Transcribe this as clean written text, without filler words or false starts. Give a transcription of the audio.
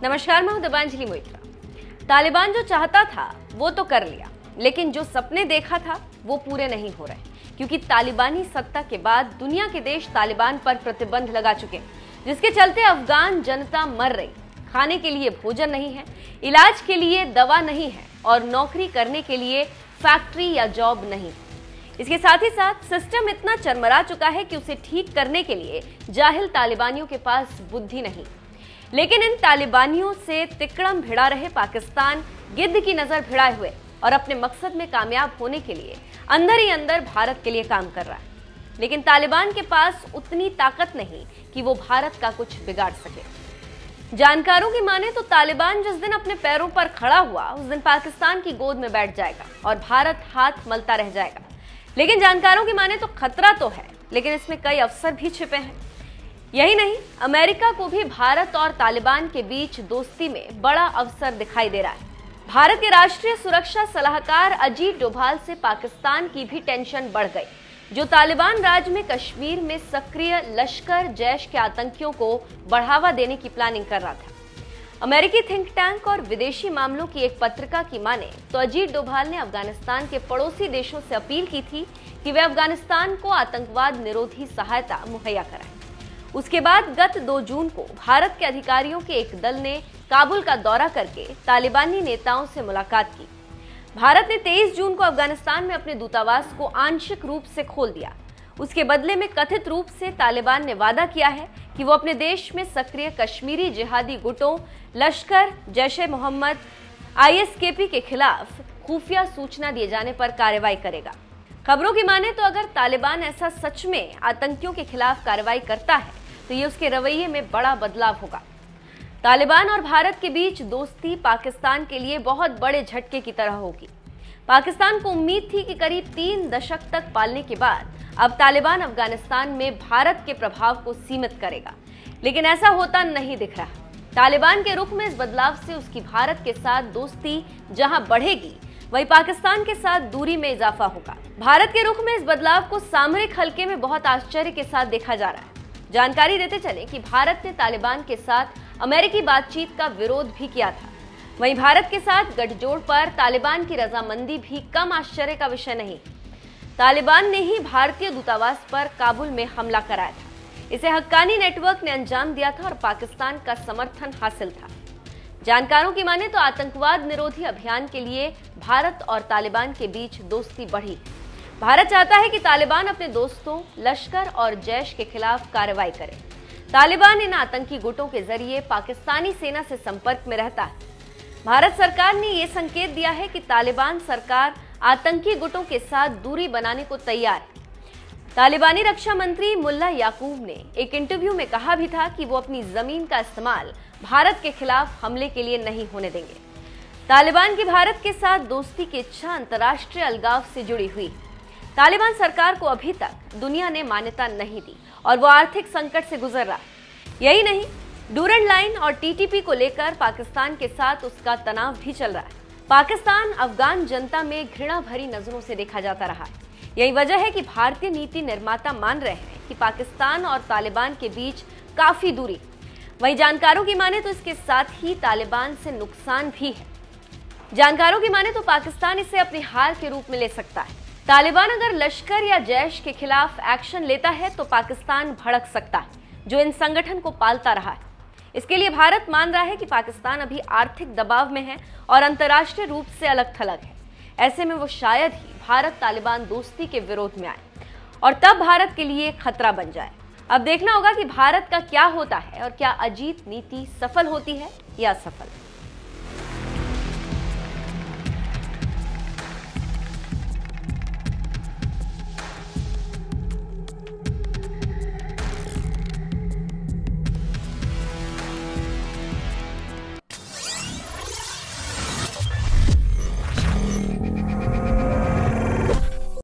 नमस्कार, मैं हूं दिव्यांजलि मोइत्रा। तालिबान जो चाहता था वो तो कर लिया, लेकिन जो सपने देखा था वो पूरे नहीं हो रहे, क्योंकि तालिबानी सत्ता के बाद दुनिया के देश तालिबान पर प्रतिबंध लगा चुके हैं, जिसके चलते अफगान जनता मर रही। खाने के लिए भोजन नहीं है, इलाज के लिए दवा नहीं है और नौकरी करने के लिए फैक्ट्री या जॉब नहीं। इसके साथ ही साथ सिस्टम इतना चरमरा चुका है कि उसे ठीक करने के लिए जाहिल तालिबानियों के पास बुद्धि नहीं। लेकिन इन तालिबानियों से तिकड़म भिड़ा रहे पाकिस्तान गिद्ध की नजर भिड़ाए हुए और अपने मकसद में कामयाब होने के लिए अंदर ही अंदर भारत के लिए काम कर रहा है। लेकिन तालिबान के पास उतनी ताकत नहीं कि वो भारत का कुछ बिगाड़ सके। जानकारों की माने तो तालिबान जिस दिन अपने पैरों पर खड़ा हुआ उस दिन पाकिस्तान की गोद में बैठ जाएगा और भारत हाथ मलता रह जाएगा। लेकिन जानकारों की माने तो खतरा तो है, लेकिन इसमें कई अवसर भी छिपे हैं। यही नहीं, अमेरिका को भी भारत और तालिबान के बीच दोस्ती में बड़ा अवसर दिखाई दे रहा है। भारत के राष्ट्रीय सुरक्षा सलाहकार अजीत डोभाल से पाकिस्तान की भी टेंशन बढ़ गई, जो तालिबान राज में कश्मीर में सक्रिय लश्कर जैश के आतंकियों को बढ़ावा देने की प्लानिंग कर रहा था। अमेरिकी थिंक टैंक और विदेशी मामलों की एक पत्रिका की माने तो अजीत डोभाल ने अफगानिस्तान के पड़ोसी देशों से अपील की थी कि वे अफगानिस्तान को आतंकवाद निरोधी सहायता मुहैया कराएं। उसके बाद गत 2 जून को भारत के अधिकारियों के एक दल ने काबुल का दौरा करके तालिबानी नेताओं से मुलाकात की। भारत ने 23 जून को अफगानिस्तान में अपने दूतावास को आंशिक रूप से खोल दिया। उसके बदले में कथित रूप से तालिबान ने वादा किया है कि वो अपने देश में सक्रिय कश्मीरी जिहादी गुटों लश्कर, जैश-ए-मोहम्मद, ISKP के खिलाफ खुफिया सूचना दिए जाने पर कार्रवाई करेगा। खबरों की माने तो अगर तालिबान ऐसा सच में आतंकियों के खिलाफ कार्रवाई करता है तो ये उसके रवैये में बड़ा बदलाव होगा। तालिबान और भारत के बीच दोस्ती पाकिस्तान के लिए बहुत बड़े झटके की तरह होगी। पाकिस्तान को उम्मीद थी कि करीब 3 दशक तक पालने के बाद अब तालिबान अफगानिस्तान में भारत के प्रभाव को सीमित करेगा, लेकिन ऐसा होता नहीं दिख रहा। तालिबान के रुख में इस बदलाव से उसकी भारत के साथ दोस्ती जहां बढ़ेगी, वहीं पाकिस्तान के साथ दूरी में इजाफा होगा। भारत के रुख में इस बदलाव को सामरिक हल्के में बहुत आश्चर्य के साथ देखा जा रहा है। जानकारी देते चले कि भारत ने तालिबान के साथ अमेरिकी बातचीत का विरोध भी किया था। वहीं भारत के साथ गठजोड़ पर तालिबान की रजामंदी भी कम आश्चर्य का विषय नहीं। तालिबान ने ही भारतीय दूतावास पर काबुल में हमला कराया था। इसे हक्कानी नेटवर्क ने अंजाम दिया था और पाकिस्तान का समर्थन हासिल था। जानकारों की माने तो आतंकवाद निरोधी अभियान के लिए भारत और तालिबान के बीच दोस्ती बढ़ी। भारत चाहता है कि तालिबान अपने दोस्तों लश्कर और जैश के खिलाफ कार्रवाई करे। तालिबान इन आतंकी गुटों के जरिए पाकिस्तानी सेना से संपर्क में रहता है। भारत सरकार ने यह संकेत दिया है कि तालिबान सरकार आतंकी गुटों के साथ दूरी बनाने को तैयार है। तालिबानी रक्षा मंत्री मुल्ला याकूब ने एक इंटरव्यू में कहा भी था कि वो अपनी जमीन का इस्तेमाल भारत के खिलाफ हमले के लिए नहीं होने देंगे। तालिबान की भारत के साथ दोस्ती की इच्छा अंतर्राष्ट्रीय अलगाव से जुड़ी हुई। तालिबान सरकार को अभी तक दुनिया ने मान्यता नहीं दी और वो आर्थिक संकट से गुजर रहा है। यही नहीं, डूरंड लाइन और TTP को लेकर पाकिस्तान के साथ उसका तनाव भी चल रहा है। पाकिस्तान अफगान जनता में घृणा भरी नजरों से देखा जाता रहा है। यही वजह है कि भारतीय नीति निर्माता मान रहे हैं कि पाकिस्तान और तालिबान के बीच काफी दूरी। वहीं जानकारों की माने तो इसके साथ ही तालिबान से नुकसान भी है। जानकारों की माने तो पाकिस्तान इसे अपनी हार के रूप में ले सकता है। तालिबान अगर लश्कर या जैश के खिलाफ एक्शन लेता है तो पाकिस्तान भड़क सकता है, जो इन संगठन को पालता रहा है। इसके लिए भारत मान रहा है कि पाकिस्तान अभी आर्थिक दबाव में है और अंतर्राष्ट्रीय रूप से अलग थलग है। ऐसे में वो शायद ही भारत तालिबान दोस्ती के विरोध में आए और तब भारत के लिए खतरा बन जाए। अब देखना होगा कि भारत का क्या होता है और क्या अजीत नीति सफल होती है या असफल।